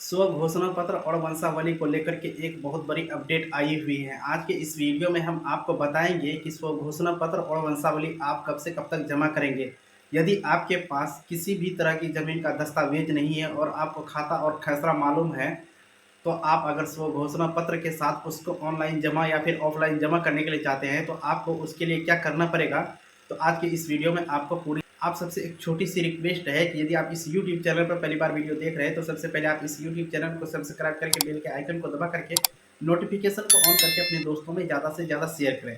स्व घोषणा पत्र और वंशावली को लेकर के एक बहुत बड़ी अपडेट आई हुई है। आज के इस वीडियो में हम आपको बताएंगे कि स्व घोषणा पत्र और वंशावली आप कब से कब तक जमा करेंगे। यदि आपके पास किसी भी तरह की ज़मीन का दस्तावेज नहीं है और आपको खाता और खसरा मालूम है, तो आप अगर स्व घोषणा पत्र के साथ उसको ऑनलाइन जमा या फिर ऑफलाइन जमा करने के लिए चाहते हैं, तो आपको उसके लिए क्या करना पड़ेगा। तो आज के इस वीडियो में आपको पूरी आप सबसे एक छोटी सी रिक्वेस्ट है कि यदि आप इस YouTube चैनल पर पहली बार वीडियो देख रहे हैं, तो सबसे पहले आप इस YouTube चैनल को सब्सक्राइब करके बेल के आइकन को दबा करके नोटिफिकेशन को ऑन करके अपने दोस्तों में ज़्यादा से ज़्यादा शेयर करें।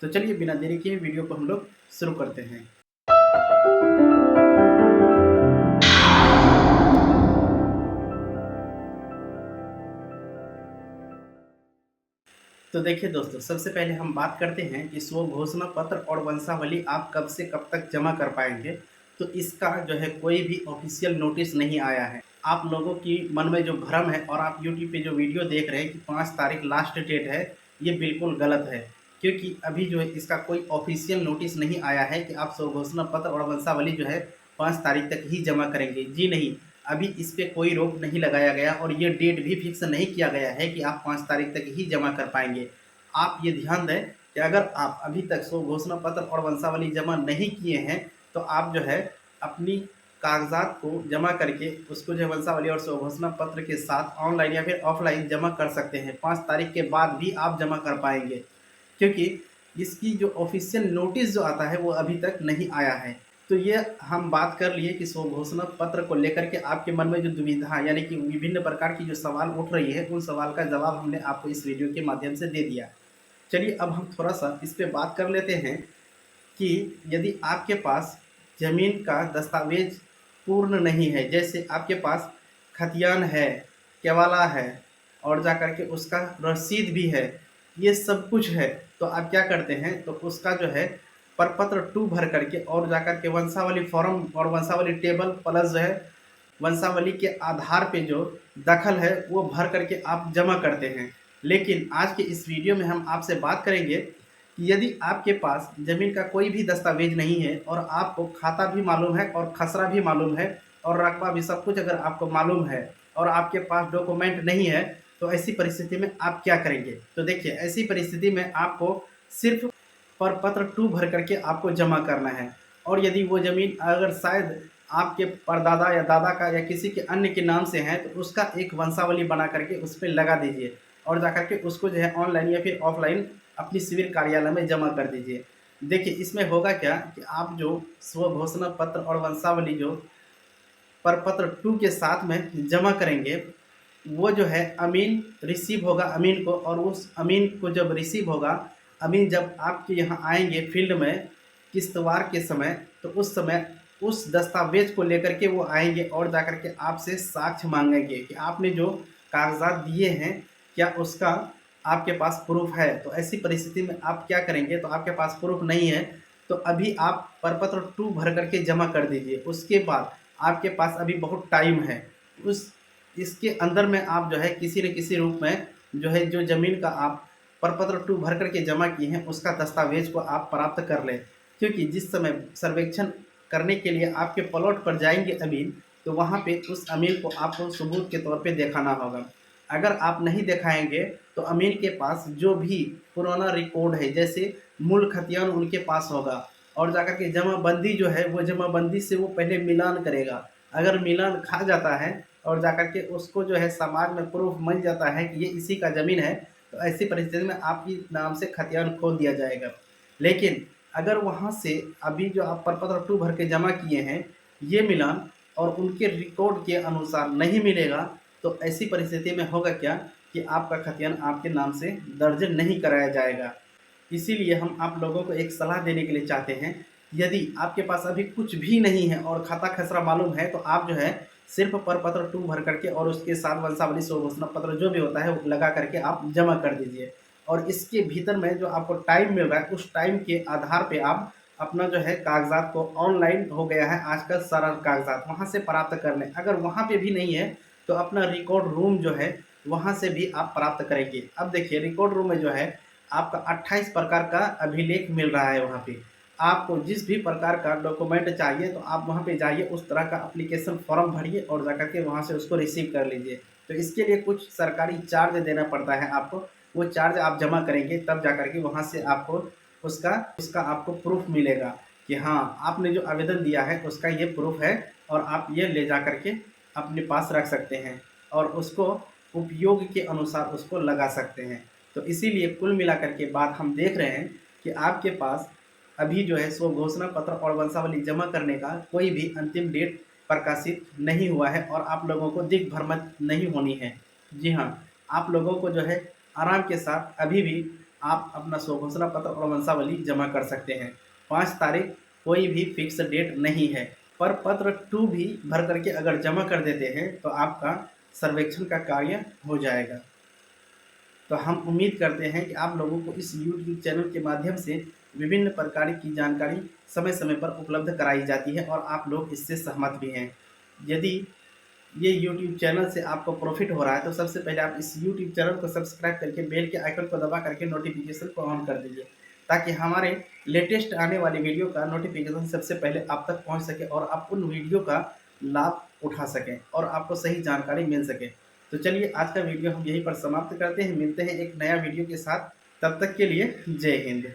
तो चलिए बिना देरी किए वीडियो को हम लोग शुरू करते हैं। तो देखिए दोस्तों, सबसे पहले हम बात करते हैं कि स्व घोषणा पत्र और वंशावली आप कब से कब तक जमा कर पाएंगे। तो इसका जो है कोई भी ऑफिशियल नोटिस नहीं आया है। आप लोगों की मन में जो भ्रम है और आप यूट्यूब पे जो वीडियो देख रहे हैं कि 5 तारीख लास्ट डेट है, ये बिल्कुल गलत है। क्योंकि अभी जो है इसका कोई ऑफिशियल नोटिस नहीं आया है कि आप स्व घोषणा पत्र और वंशावली जो है 5 तारीख तक ही जमा करेंगे। जी नहीं, अभी इस पे कोई रोक नहीं लगाया गया और ये डेट भी फिक्स नहीं किया गया है कि आप 5 तारीख तक ही जमा कर पाएंगे। आप ये ध्यान दें कि अगर आप अभी तक स्व घोषणा पत्र और वंशावली जमा नहीं किए हैं, तो आप जो है अपनी कागजात को जमा करके उसको जो है वंशावली और स्व घोषणा पत्र के साथ ऑनलाइन या फिर ऑफलाइन जमा कर सकते हैं। 5 तारीख के बाद भी आप जमा कर पाएंगे, क्योंकि इसकी जो ऑफिशियल नोटिस जो आता है वो अभी तक नहीं आया है। तो ये हम बात कर लिए कि स्व घोषणा पत्र को लेकर के आपके मन में जो दुविधा यानी कि विभिन्न प्रकार की जो सवाल उठ रही है, उन सवाल का जवाब हमने आपको इस वीडियो के माध्यम से दे दिया। चलिए अब हम थोड़ा सा इस पे बात कर लेते हैं कि यदि आपके पास ज़मीन का दस्तावेज पूर्ण नहीं है, जैसे आपके पास खतियान है, केवाला है और जा कर के उसका रसीद भी है, ये सब कुछ है, तो आप क्या करते हैं, तो उसका जो है प्रपत्र 2 भर करके और जा कर के वंशावली फॉर्म और वंशावली टेबल प्लस जो है वंशावली के आधार पे जो दखल है वो भर करके आप जमा करते हैं। लेकिन आज के इस वीडियो में हम आपसे बात करेंगे कि यदि आपके पास ज़मीन का कोई भी दस्तावेज नहीं है और आपको खाता भी मालूम है और खसरा भी मालूम है और रकबा भी सब कुछ अगर आपको मालूम है और आपके पास डॉक्यूमेंट नहीं है, तो ऐसी परिस्थिति में आप क्या करेंगे। तो देखिए, ऐसी परिस्थिति में आपको सिर्फ प्रपत्र 2 भर करके आपको जमा करना है। और यदि वो ज़मीन अगर शायद आपके परदादा या दादा का या किसी के अन्य के नाम से है, तो उसका एक वंशावली बना करके उस पे लगा दीजिए और जा करके उसको जो है ऑनलाइन या फिर ऑफलाइन अपनी सिविल कार्यालय में जमा कर दीजिए। देखिए, इसमें होगा क्या कि आप जो स्व घोषणा पत्र और वंशावली जो प्रपत्र 2 के साथ में जमा करेंगे, वो जो है अमीन रिसीव होगा अमीन को, और उस अमीन को जब रिसीव होगा, अमीन जब आपके यहाँ आएंगे फील्ड में किश्तवार के समय, तो उस समय उस दस्तावेज को लेकर के वो आएंगे और जाकर के आपसे साक्ष्य मांगेंगे कि आपने जो कागजात दिए हैं, क्या उसका आपके पास प्रूफ है। तो ऐसी परिस्थिति में आप क्या करेंगे, तो आपके पास प्रूफ नहीं है, तो अभी आप प्रपत्र 2 भर करके जमा कर दीजिए। उसके बाद आपके पास अभी बहुत टाइम है, उस इसके अंदर में आप जो है किसी न किसी रूप में जो है जो ज़मीन का आप प्रपत्र 2 भर करके जमा किए हैं, उसका दस्तावेज को आप प्राप्त कर लें। क्योंकि जिस समय सर्वेक्षण करने के लिए आपके प्लॉट पर जाएंगे अमीन, तो वहाँ पे उस अमीन को आपको सबूत के तौर पे दिखाना होगा। अगर आप नहीं दिखाएंगे, तो अमीन के पास जो भी पुराना रिकॉर्ड है, जैसे मूल खतियान उनके पास होगा और जाकर के जमाबंदी जो है वो जमाबंदी से वो पहले मिलान करेगा। अगर मिलान खा जाता है और जाकर के उसको जो है समाज में प्रूफ मिल जाता है कि ये इसी का ज़मीन है, तो ऐसी परिस्थिति में आपकी नाम से खतियान खोल दिया जाएगा। लेकिन अगर वहाँ से अभी जो आप प्रपत्र 2 भर के जमा किए हैं, ये मिलान और उनके रिकॉर्ड के अनुसार नहीं मिलेगा, तो ऐसी परिस्थिति में होगा क्या कि आपका खतियान आपके नाम से दर्ज नहीं कराया जाएगा। इसीलिए हम आप लोगों को एक सलाह देने के लिए चाहते हैं, यदि आपके पास अभी कुछ भी नहीं है और खाता खसरा मालूम है, तो आप जो है सिर्फ प्रपत्र 2 भर करके और उसके साथ वंशावली स्व घोषणा पत्र जो भी होता है वो लगा करके आप जमा कर दीजिए। और इसके भीतर में जो आपको टाइम मिल रहा है, उस टाइम के आधार पे आप अपना जो है कागज़ात को, ऑनलाइन हो गया है आजकल सारा कागज़ात, वहाँ से प्राप्त कर लें। अगर वहाँ पे भी नहीं है, तो अपना रिकॉर्ड रूम जो है वहाँ से भी आप प्राप्त करेंगे। अब देखिए, रिकॉर्ड रूम में जो है आपका 28 प्रकार का अभिलेख मिल रहा है वहाँ पे। आपको जिस भी प्रकार का डॉक्यूमेंट चाहिए तो आप वहाँ पे जाइए, उस तरह का एप्लीकेशन फॉर्म भरिए और जा कर के वहाँ से उसको रिसीव कर लीजिए। तो इसके लिए कुछ सरकारी चार्ज देना पड़ता है आपको, वो चार्ज आप जमा करेंगे तब जा कर के वहाँ से आपको उसका उसका आपको प्रूफ़ मिलेगा कि हाँ, आपने जो आवेदन दिया है उसका ये प्रूफ़ है और आप ये ले जा कर के अपने पास रख सकते हैं और उसको उपयोग के अनुसार उसको लगा सकते हैं। तो इसीलिए कुल मिलाकर के बात हम देख रहे हैं कि आपके पास अभी जो है स्व घोषणा पत्र और वंशावली जमा करने का कोई भी अंतिम डेट प्रकाशित नहीं हुआ है और आप लोगों को दिग्भ्रमित नहीं होनी है। जी हाँ, आप लोगों को जो है आराम के साथ अभी भी आप अपना स्व घोषणा पत्र और वंशावली जमा कर सकते हैं। 5 तारीख कोई भी फिक्स डेट नहीं है, पर पत्र 2 भी भर करके अगर जमा कर देते हैं तो आपका सर्वेक्षण का कार्य हो जाएगा। तो हम उम्मीद करते हैं कि आप लोगों को इस यूट्यूब चैनल के माध्यम से विभिन्न प्रकार की जानकारी समय-समय पर उपलब्ध कराई जाती है और आप लोग इससे सहमत भी हैं। यदि ये यूट्यूब चैनल से आपको प्रॉफ़िट हो रहा है तो सबसे पहले आप इस यूट्यूब चैनल को सब्सक्राइब करके बेल के आइकन को दबा करके नोटिफ़िकेशन को ऑन कर दीजिए, ताकि हमारे लेटेस्ट आने वाली वीडियो का नोटिफ़िकेशन सबसे पहले आप तक पहुँच सके और आप उन वीडियो का लाभ उठा सकें और आपको सही जानकारी मिल सके। तो चलिए आज का वीडियो हम यहीं पर समाप्त करते हैं, मिलते हैं एक नया वीडियो के साथ, तब तक के लिए जय हिंद।